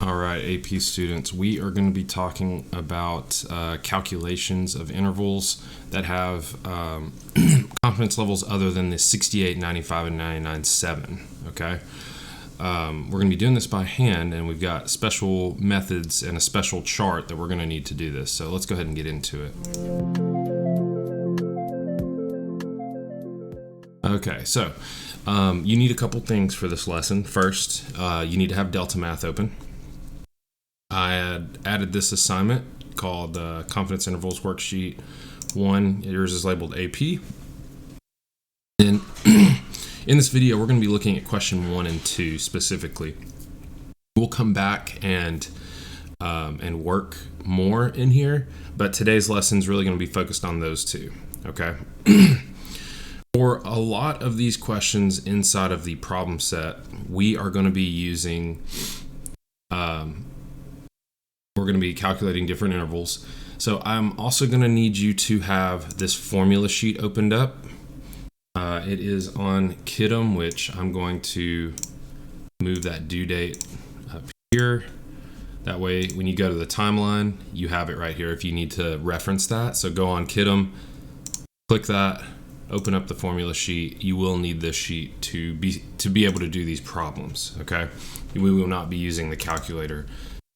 All right, AP students, we are going to be talking about calculations of intervals that have confidence levels other than the 68, 95, and 99.7, okay? We're going to be doing this by hand, and we've got special methods and a special chart that we're going to need to do this. So let's go ahead and get into it. Okay, so you need a couple things for this lesson. First, you need to have Delta Math open. I had added this assignment called Confidence Intervals Worksheet 1. Yours is labeled AP. And in this video, we're going to be looking at question 1 and 2 specifically. We'll come back and work more in here, but today's lesson is really going to be focused on those two, okay? For a lot of these questions inside of the problem set, we are going to be using we're going to be calculating different intervals. So I'm also going to need you to have this formula sheet opened up. It is on Kidum, which I'm going to move that due date up here. That way, when you go to the timeline, you have it right here if you need to reference that. So go on Kidum, click that, open up the formula sheet. You will need this sheet to be able to do these problems, okay? We will not be using the calculator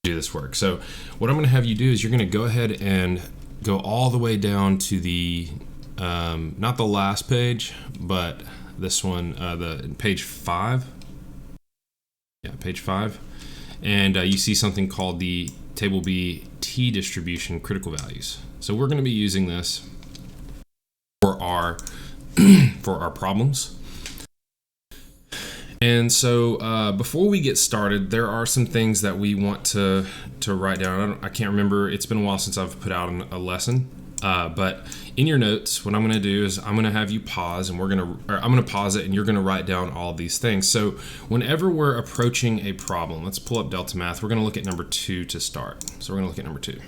do this work. So what I'm going to have you do is you're going to go ahead and go all the way down to the not the last page, but this one, the page 5. Yeah, page 5. And you see something called the table B T distribution critical values. So we're going to be using this for our for our problems. And so before we get started, there are some things that we want to write down. I can't remember. It's been a while since I've put out a lesson. But in your notes, what I'm going to do is I'm going to have you pause, and I'm going to pause it, and you're going to write down all of these things. So whenever we're approaching a problem, let's pull up Delta Math. We're going to look at number 2 to start. So we're going to look at number 2.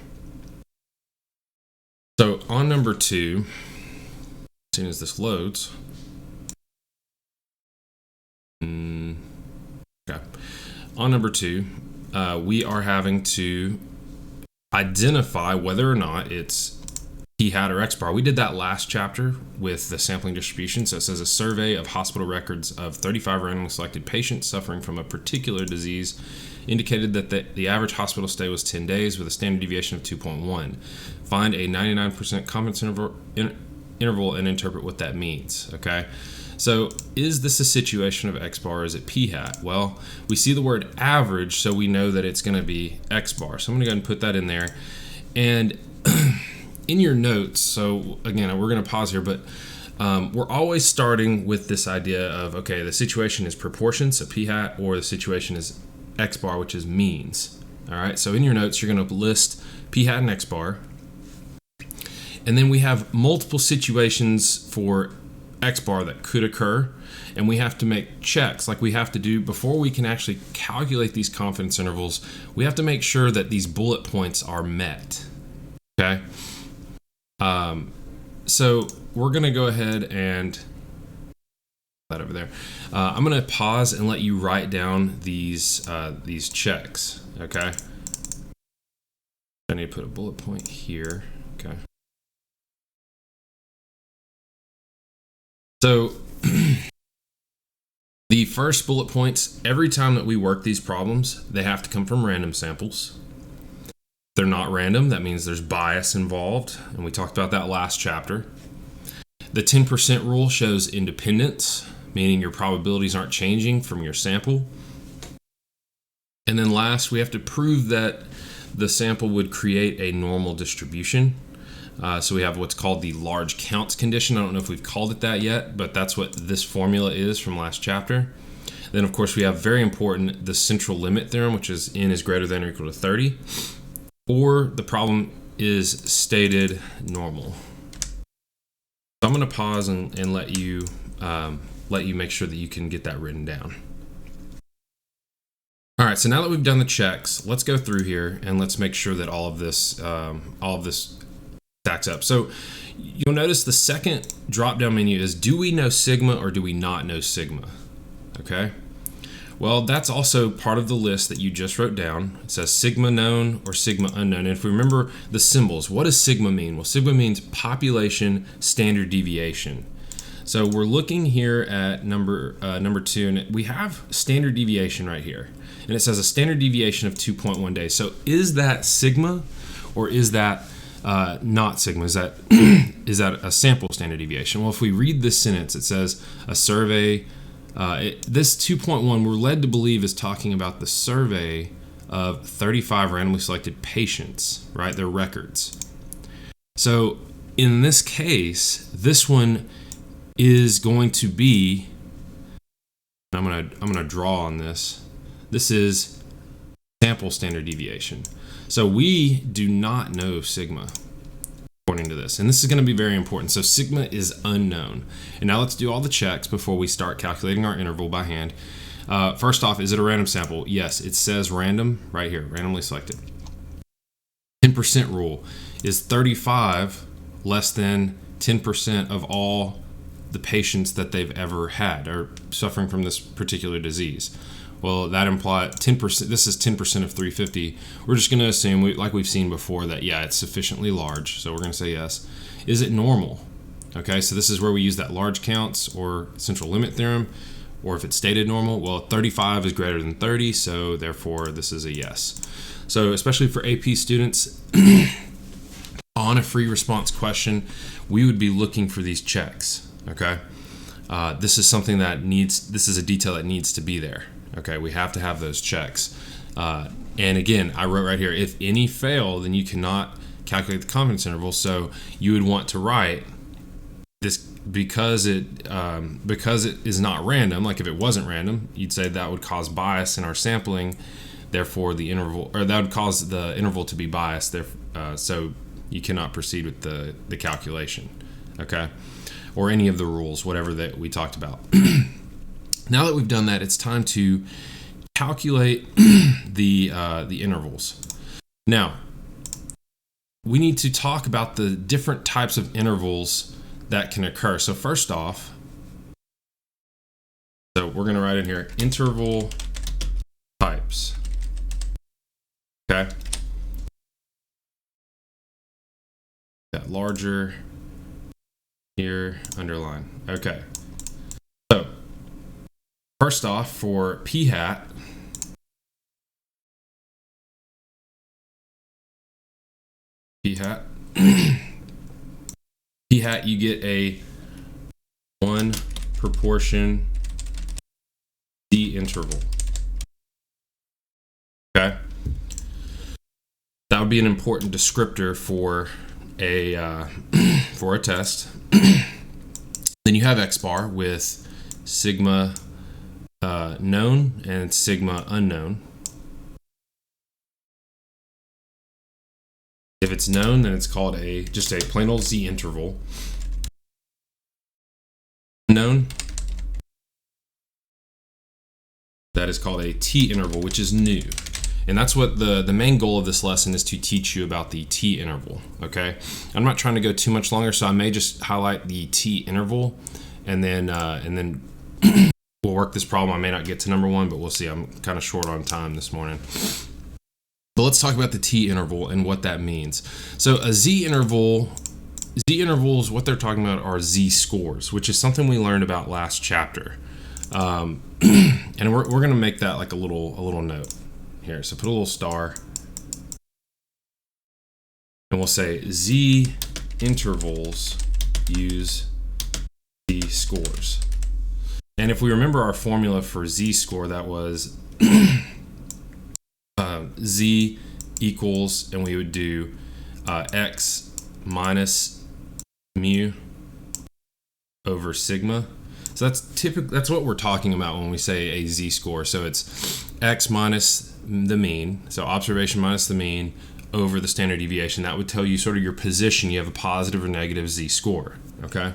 So on number 2, as soon as this loads, okay. On number 2, we are having to identify whether or not it's P hat or X bar. We did that last chapter with the sampling distribution. So it says a survey of hospital records of 35 randomly selected patients suffering from a particular disease indicated that the average hospital stay was 10 days with a standard deviation of 2.1. Find a 99% confidence interval and interpret what that means, okay? So is this a situation of X bar or is it P hat? Well, we see the word average, so we know that it's going to be X bar. So I'm going to go ahead and put that in there. And in your notes, so again, we're going to pause here, but we're always starting with this idea of, okay, the situation is proportion, so P hat, or the situation is X bar, which is means. All right, so in your notes, you're going to list P hat and X bar. And then we have multiple situations for X bar that could occur, and we have to make checks like we have to do before we can actually calculate these confidence intervals. We have to make sure that these bullet points are met, okay? So we're going to go ahead and that over there. I'm going to pause and let you write down these checks, okay? I need to put a bullet point here, okay? So the first bullet points, every time that we work these problems, they have to come from random samples. If they're not random, that means there's bias involved, and we talked about that last chapter. The 10% rule shows independence, meaning your probabilities aren't changing from your sample. And then last, we have to prove that the sample would create a normal distribution. So we have what's called the large counts condition. I don't know if we've called it that yet, but that's what this formula is from last chapter. Then, of course, we have very important, the central limit theorem, which is n is greater than or equal to 30, or the problem is stated normal. So I'm going to pause and let you make sure that you can get that written down. All right, so now that we've done the checks, let's go through here and let's make sure that all of this stacks up. So you'll notice the second drop-down menu is, do we know sigma or do we not know sigma? Okay. Well, that's also part of the list that you just wrote down. It says sigma known or sigma unknown. And if we remember the symbols, what does sigma mean? Well, sigma means population standard deviation. So we're looking here at number 2, and we have standard deviation right here. And it says a standard deviation of 2.1 days. So is that sigma, or is that not sigma? Is that is that a sample standard deviation? Well, if we read this sentence, it says a survey. This 2.1, we're led to believe, is talking about the survey of 35 randomly selected patients, right? Their records. So in this case, this one is going to be, I'm gonna draw on this. This is sample standard deviation. So we do not know sigma according to this, and this is going to be very important. So sigma is unknown. And now let's do all the checks before we start calculating our interval by hand. First off, is it a random sample? Yes, it says random right here, randomly selected. 10% rule. Is 35 less than 10% of all the patients that they've ever had are suffering from this particular disease? Well, that implies 10%. This is 10% of 350. We're just going to assume, like we've seen before, that yeah, it's sufficiently large. So we're going to say yes. Is it normal? Okay, so this is where we use that large counts or central limit theorem, or if it's stated normal. Well, 35 is greater than 30, so therefore this is a yes. So especially for AP students, on a free response question, we would be looking for these checks. Okay, this is something that this is a detail that needs to be there. Okay, we have to have those checks. And again, I wrote right here, if any fail, then you cannot calculate the confidence interval. So you would want to write this because it is not random. Like if it wasn't random, you'd say that would cause bias in our sampling. Therefore, the interval, or that would cause the interval to be biased. So you cannot proceed with the calculation. Okay, or any of the rules, whatever that we talked about. Now that we've done that, it's time to calculate the intervals. Now, we need to talk about the different types of intervals that can occur. So first off, so we're going to write in here interval types. Okay. That larger here, underline. Okay. So first off, for p hat, p hat, you get a 1 proportion d interval. Okay, that would be an important descriptor for a test. Then you have x bar with sigma known and sigma unknown. If it's known, then it's called just a plain old z interval. Unknown, that is called a t interval, which is new. And that's what the main goal of this lesson is, to teach you about the t interval. Okay, I'm not trying to go too much longer, so I may just highlight the t interval, and then we'll work this problem. I may not get to number 1, but we'll see. I'm kind of short on time this morning. But let's talk about the t interval and what that means. So a z intervals, what they're talking about are z scores, which is something we learned about last chapter. And we're going to make that like a little note here. So put a little star, and we'll say z intervals use z scores. And if we remember our formula for z score, that was z equals, and we would do x minus mu over sigma. So that's what we're talking about when we say a z score. So it's x minus the mean, so observation minus the mean, over the standard deviation. That would tell you sort of your position. You have a positive or negative z score. Okay.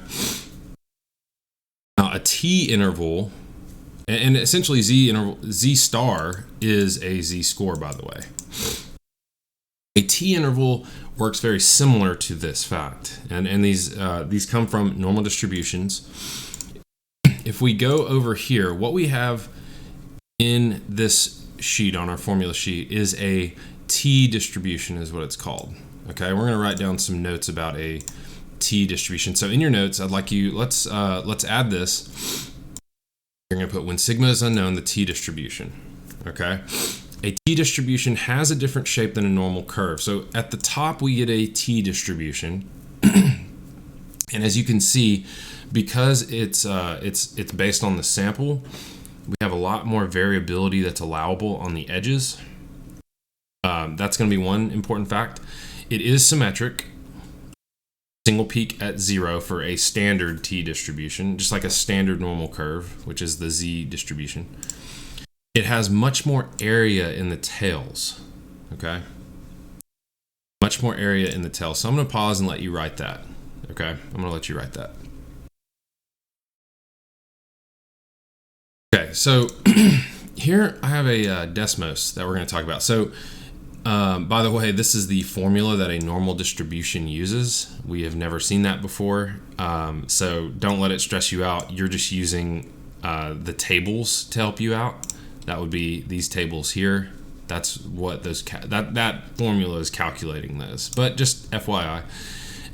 Now a t interval, and essentially z star is a z score, by the way. A t interval works very similar to this fact, and these come from normal distributions. If we go over here, what we have in this sheet, on our formula sheet, is a t distribution, is what it's called. Okay, we're going to write down some notes about a t distribution. So in your notes, I'd like you, let's add this. You're going to put when sigma is unknown, the t distribution. Okay, a t distribution has a different shape than a normal curve. So at the top, we get a t distribution, and as you can see, because it's based on the sample, we have a lot more variability that's allowable on the edges. That's going to be one important fact. It is symmetric, single peak at 0 for a standard t distribution, just like a standard normal curve, which is the z distribution. It has much more area in the tails, okay? Much more area in the tails. So I'm going to pause and let you write that, okay? I'm going to let you write that. Okay, so here I have a Desmos that we're going to talk about. So, by the way, this is the formula that a normal distribution uses. We have never seen that before, so don't let it stress you out. You're just using the tables to help you out. That would be these tables here. That's what those that formula is calculating those. But just FYI.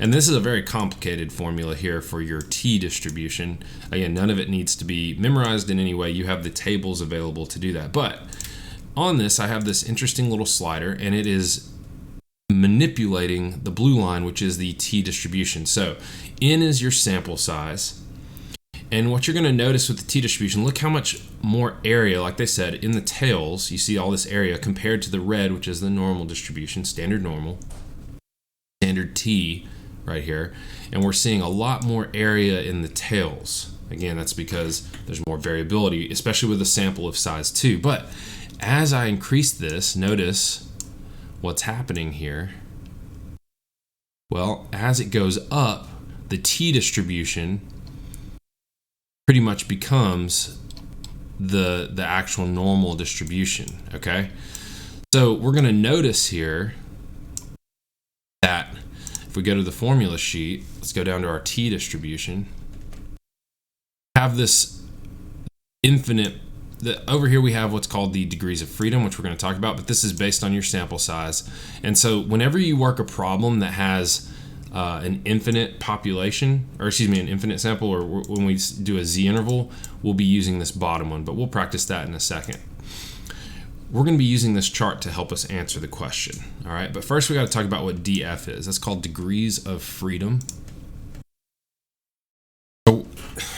And this is a very complicated formula here for your t distribution. Again, none of it needs to be memorized in any way. You have the tables available to do that. But on this, I have this interesting little slider, and it is manipulating the blue line, which is the t distribution. So n is your sample size. And what you're going to notice with the t distribution, look how much more area, like they said, in the tails. You see all this area compared to the red, which is the normal distribution, standard normal, standard t, right here, and we're seeing a lot more area in the tails. Again, that's because there's more variability, especially with a sample of size 2. But as I increase this, notice what's happening here. Well, as it goes up, the t distribution pretty much becomes the actual normal distribution, okay? So we're going to notice here that if we go to the formula sheet, let's go down to our t distribution, have this infinite, over here we have what's called the degrees of freedom, which we're going to talk about, but this is based on your sample size. And so whenever you work a problem that has an infinite population, or excuse me, an infinite sample, or when we do a z interval, we'll be using this bottom one, but we'll practice that in a second. We're going to be using this chart to help us answer the question. All right, but first we got to talk about what df is. That's called degrees of freedom. So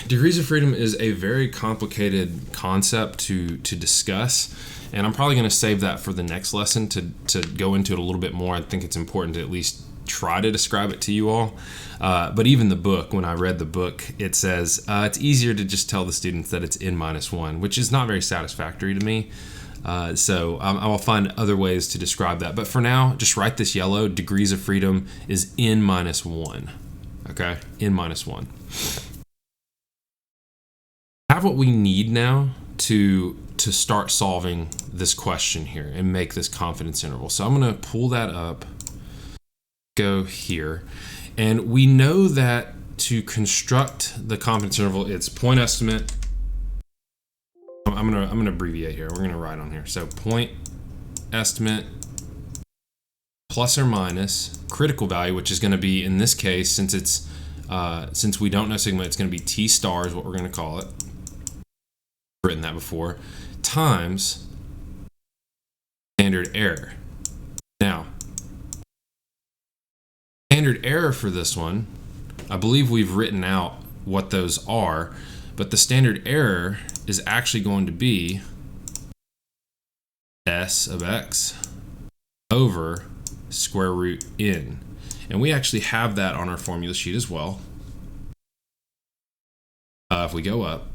degrees of freedom is a very complicated concept to discuss, and I'm probably going to save that for the next lesson to go into it a little bit more. I think it's important to at least try to describe it to you all. But even the book, when I read the book, it says it's easier to just tell the students that it's n-1, which is not very satisfactory to me. So I will find other ways to describe that. But for now, just write this yellow. Degrees of freedom is n-1. Okay, n-1. Have what we need now to start solving this question here and make this confidence interval. So I'm going to pull that up, go here, and we know that to construct the confidence interval, it's point estimate. I'm gonna abbreviate here. We're gonna write on here. So point estimate plus or minus critical value, which is going to be, in this case, since it's since we don't know sigma, it's going to be t star is what we're going to call it. I've written that before, times standard error. Now, standard error for this one, I believe we've written out what those are, but the standard error is actually going to be s of x over square root n. And we actually have that on our formula sheet as well. If we go up,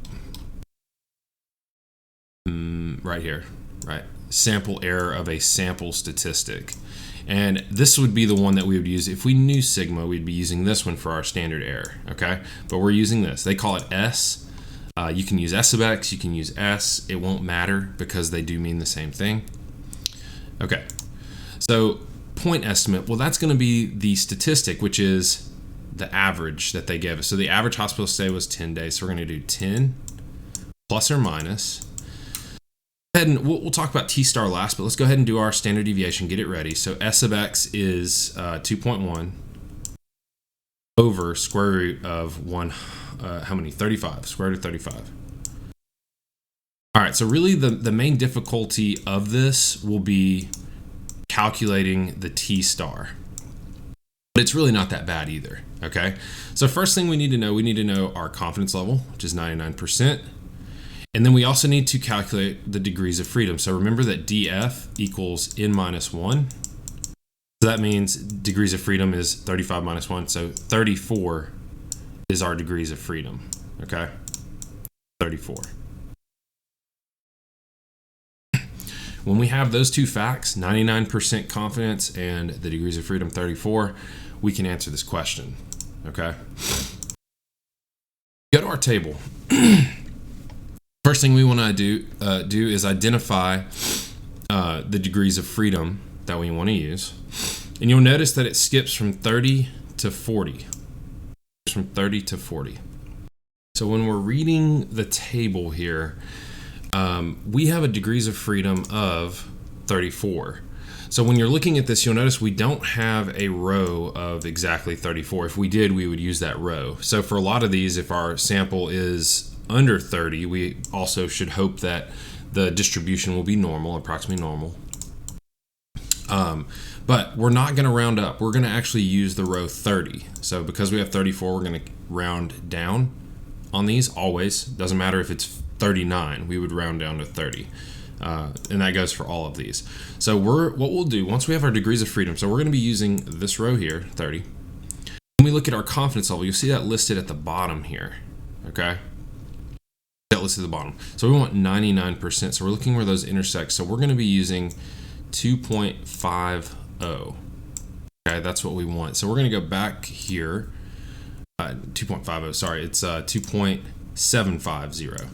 right here, right? Sample error of a sample statistic. And this would be the one that we would use if we knew sigma. We'd be using this one for our standard error, okay? But we're using this. They call it S. You can use S of X, you can use S. It won't matter because they do mean the same thing. Okay, so point estimate, well, that's going to be the statistic, which is the average that they gave us. So the average hospital stay was 10 days. So we're going to do 10 plus or minus ahead and we'll talk about T star last, but let's go ahead and do our standard deviation, get it ready. So S of X is 2.1 over square root of 35, square root of 35. All right, so really the main difficulty of this will be calculating the T star. But it's really not that bad either, okay? So first thing we need to know our confidence level, which is 99%. And then we also need to calculate the degrees of freedom. So remember that df equals n minus 1. So that means degrees of freedom is 35 minus 1. So 34 is our degrees of freedom, okay? 34. When we have those two facts, 99% confidence and the degrees of freedom 34, we can answer this question, okay? Go to our table. First thing we want to do is identify the degrees of freedom that we want to use. And you'll notice that it skips from 30 to 40. From 30 to 40. So when we're reading the table here, we have a degrees of freedom of 34. So when you're looking at this, you'll notice we don't have a row of exactly 34. If we did, we would use that row. So for a lot of these, if our sample is under 30, we also should hope that the distribution will be normal, approximately normal. But we're not going to round up. We're going to actually use the row 30. So because we have 34, we're going to round down on these always. Doesn't matter if it's 39, we would round down to 30. And that goes for all of these. So what we'll do, once we have our degrees of freedom, so we're going to be using this row here, 30. When we look at our confidence level, you'll see that listed at the bottom here, okay? That listed at the bottom. So we want 99%, so we're looking where those intersect. So we're going to be using 2.50. Okay, that's what we want. So we're going to go back here, 2.50, sorry, it's 2.750.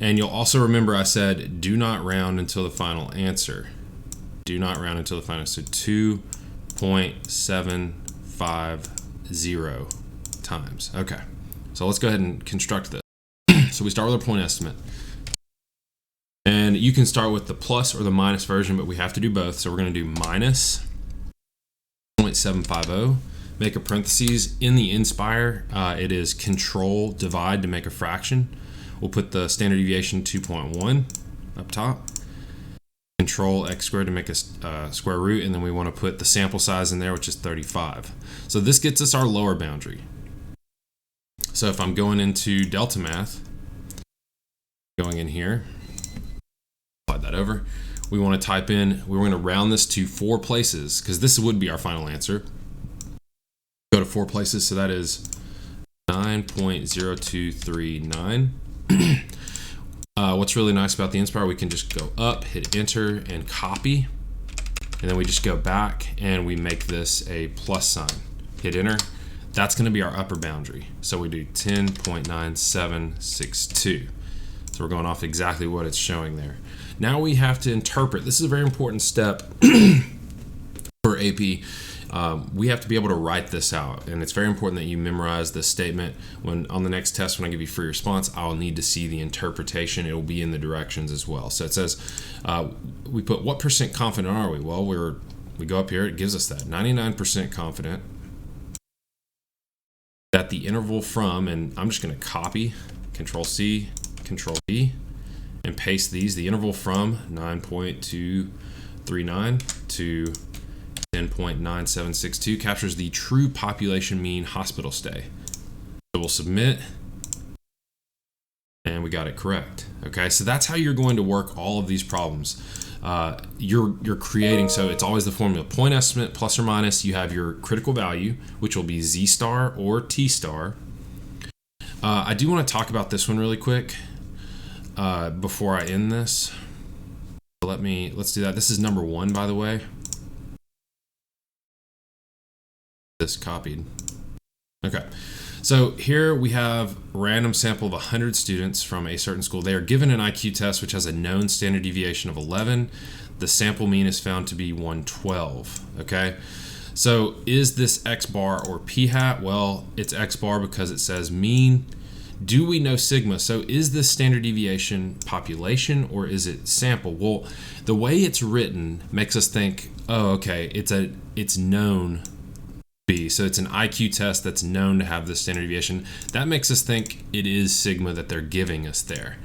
And you'll also remember I said do not round until the final answer. Do not round until the final answer. So 2.750 times. Okay, so let's go ahead and construct this. So we start with our point estimate. And you can start with the plus or the minus version, but we have to do both. So we're going to do minus 0.750. Make a parentheses. In the Inspire, it is control divide to make a fraction. We'll put the standard deviation 2.1 up top. Control x squared to make a square root, and then we want to put the sample size in there, which is 35. So this gets us our lower boundary. So if I'm going into Delta Math, going in here, slide that over. We want to type in, we're going to round this to 4 places because this would be our final answer. Go to 4 places, so that is 9.0239. What's really nice about the Inspire, we can just go up, hit enter, and copy. And then we just go back and we make this a plus sign. Hit enter. That's going to be our upper boundary. So we do 10.9762. So we're going off exactly what it's showing there. Now we have to interpret. This is a very important step for AP. We have to be able to write this out, and it's very important that you memorize this statement. When on the next test, when I give you free response, I'll need to see the interpretation. It will be in the directions as well. So it says, we put what percent confident are we? Well, we go up here, it gives us that 99% confident that the interval from, and I'm just going to copy, Control C, Control V, and paste these. The interval from 9.239 to 10.9762 captures the true population mean hospital stay. So we'll submit, and we got it correct. Okay, so that's how you're going to work all of these problems. You're creating, so it's always the formula point estimate plus or minus. You have your critical value, which will be Z star or T star. I do want to talk about this one really quick before I end this. Let's do that. This is number 1, by the way. This copied. Okay, so here we have a random sample of 100 students from a certain school. They are given an IQ test which has a known standard deviation of 11. The sample mean is found to be 112. Okay, so is this X bar or P hat? Well, it's X bar because it says mean do we know sigma? So is this standard deviation population or is it sample? Well, the way it's written makes us think, oh, okay, it's known B. So it's an IQ test that's known to have the standard deviation. That makes us think it is sigma that they're giving us there.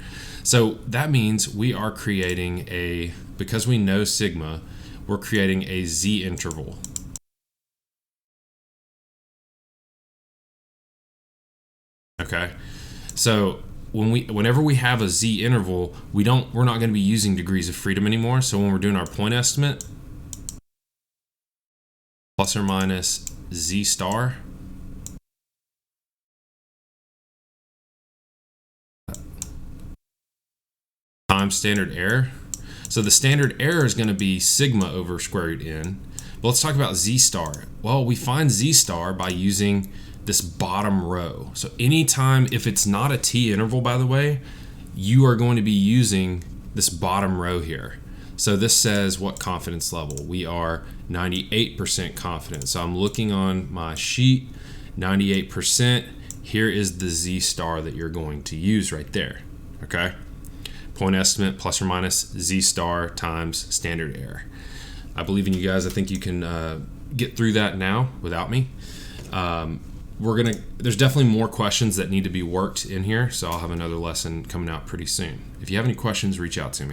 So that means we are creating because we know sigma, we're creating a Z interval. Okay, so whenever we have a Z interval, we're not going to be using degrees of freedom anymore. So when we're doing our point estimate, plus or minus Z star times standard error. So the standard error is going to be sigma over square root n. But let's talk about Z star. Well, we find Z star by using this bottom row. So anytime, if it's not a T interval, by the way, you are going to be using this bottom row here. So this says what confidence level? We are 98% confident. So I'm looking on my sheet, 98%. Here is the Z star that you're going to use right there, okay? Point estimate plus or minus Z star times standard error. I believe in you guys. I think you can get through that now without me. There's definitely more questions that need to be worked in here, so I'll have another lesson coming out pretty soon. If you have any questions, reach out to me.